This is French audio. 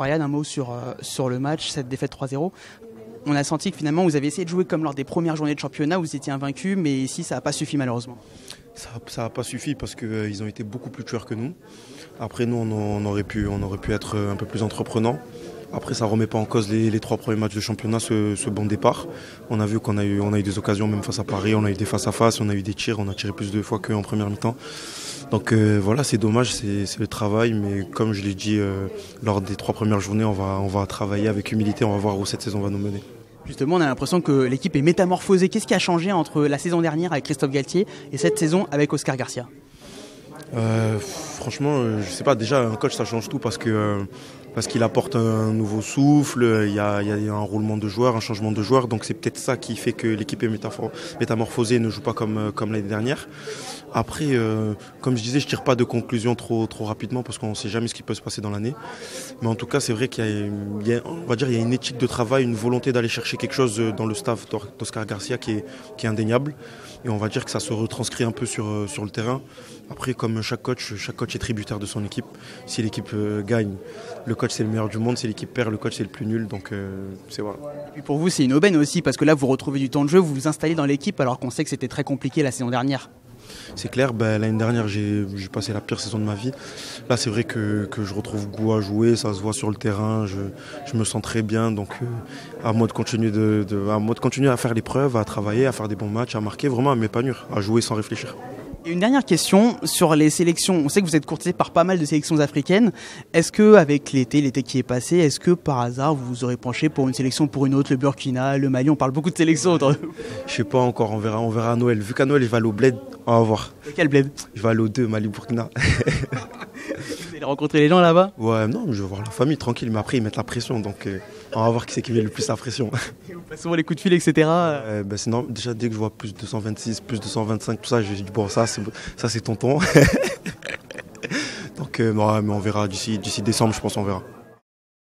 Brian, un mot sur le match, cette défaite 3-0. On a senti que finalement vous avez essayé de jouer comme lors des premières journées de championnat où vous étiez invaincu, mais ici ça n'a pas suffi malheureusement. Ça n'a pas suffi parce qu'ils ont été beaucoup plus tueurs que nous. Après nous on aurait pu être un peu plus entreprenants. Après ça ne remet pas en cause les 3 premiers matchs de championnat, ce bon départ. On a vu qu'on a eu des occasions même face à Paris, on a eu des face-à-face, on a eu des tirs, on a tiré plus de fois qu'en première mi-temps. Donc voilà, c'est dommage, c'est le travail, mais comme je l'ai dit lors des 3 premières journées, on va travailler avec humilité, on va voir où cette saison va nous mener. Justement, on a l'impression que l'équipe est métamorphosée. Qu'est-ce qui a changé entre la saison dernière avec Christophe Galtier et cette saison avec Oscar Garcia ? Franchement, je sais pas, déjà un coach ça change tout parce qu'il apporte un nouveau souffle, il y a un roulement de joueurs, un changement de joueurs, donc c'est peut-être ça qui fait que l'équipe est métamorphosée et ne joue pas comme l'année dernière. Après, comme je disais, je tire pas de conclusion trop rapidement parce qu'on ne sait jamais ce qui peut se passer dans l'année. Mais en tout cas, c'est vrai qu'il y a une éthique de travail, une volonté d'aller chercher quelque chose dans le staff d'Oscar Garcia qui est indéniable. Et on va dire que ça se retranscrit un peu sur le terrain. Après, comme chaque coach est tributaire de son équipe. Si l'équipe gagne, le coach c'est le meilleur du monde. Si l'équipe perd, le coach c'est le plus nul. Donc c'est voilà. Et puis pour vous, c'est une aubaine aussi parce que là, vous retrouvez du temps de jeu, vous vous installez dans l'équipe alors qu'on sait que c'était très compliqué la saison dernière. C'est clair, l'année dernière j'ai passé la pire saison de ma vie. Là c'est vrai que je retrouve goût à jouer, ça se voit sur le terrain, je me sens très bien. Donc à moi de continuer à faire les preuves, à travailler, à faire des bons matchs, à marquer, vraiment à m'épanouir, à jouer sans réfléchir. Et une dernière question sur les sélections. On sait que vous êtes courtisé par pas mal de sélections africaines. Est-ce que avec l'été qui est passé, est-ce que par hasard vous vous aurez penché pour une sélection pour une autre, le Burkina, le Mali? On parle beaucoup de sélections. Je sais pas encore, on verra à Noël. Vu qu'à Noël je vais aller au Bled, on va voir. Quel Bled? Je vais aller aux 2, Mali, Burkina. Vous allez rencontrer les gens là-bas? Ouais, non, je vais voir la famille tranquille, mais après ils mettent la pression, donc on va voir qui c'est qui met le plus la pression. Et vous passez souvent les coups de fil, etc. Sinon, déjà dès que je vois plus de 226, plus de 225, tout ça, je dis bon ça c'est tonton. Donc mais on verra d'ici décembre, je pense on verra.